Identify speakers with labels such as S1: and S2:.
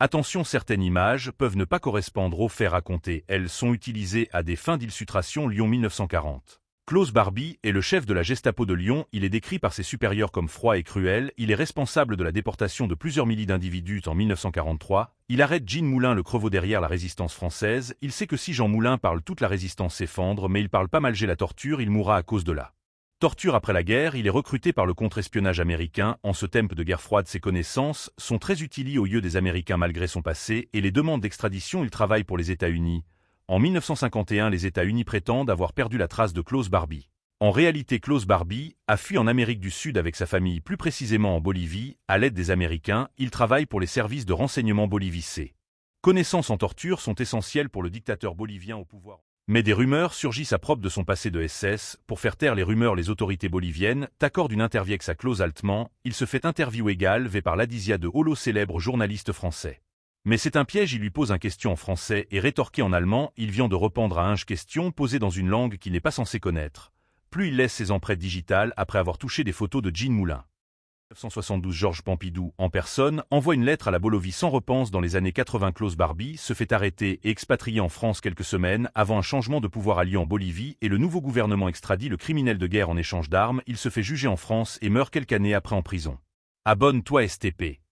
S1: Attention, certaines images peuvent ne pas correspondre aux faits racontés. Elles sont utilisées à des fins d'illustration. Lyon 1940. Klaus Barbie est le chef de la Gestapo de Lyon. Il est décrit par ses supérieurs comme froid et cruel. Il est responsable de la déportation de plusieurs milliers d'individus en 1943. Il arrête Jean Moulin, le crevaux derrière la résistance française. Il sait que si Jean Moulin parle, toute la résistance s'effondre, mais il parle pas malgré la torture. Il mourra à cause de la torture après la guerre. Il est recruté par le contre-espionnage américain. En ce temps de guerre froide, ses connaissances sont très utiles aux yeux des Américains malgré son passé et les demandes d'extradition. Il travaille pour les États-Unis. En 1951, les États-Unis prétendent avoir perdu la trace de Klaus Barbie. En réalité, Klaus Barbie a fui en Amérique du Sud avec sa famille, plus précisément en Bolivie. À l'aide des Américains, il travaille pour les services de renseignement boliviens. Ses connaissances en torture sont essentielles pour le dictateur bolivien au pouvoir. Mais des rumeurs surgissent à propos de son passé de SS. Pour faire taire les rumeurs, les autorités boliviennes t'accordent une interview avec sa Klaus Altman. Il se fait interview égal par Ladisia de Holo, célèbre journaliste français. Mais c'est un piège. Il lui pose une question en français et rétorqué en allemand. Il vient de répondre à une question posée dans une langue qu'il n'est pas censé connaître. Plus il laisse ses empreintes digitales après avoir touché des photos de Jean Moulin. 1972, Georges Pompidou, en personne, envoie une lettre à la Bolivie sans réponse. Dans les années 80, Klaus Barbie se fait arrêter et expatrier en France quelques semaines avant un changement de pouvoir à Lyon en Bolivie et le nouveau gouvernement extradit le criminel de guerre en échange d'armes. Il se fait juger en France et meurt quelques années après en prison. Abonne-toi STP.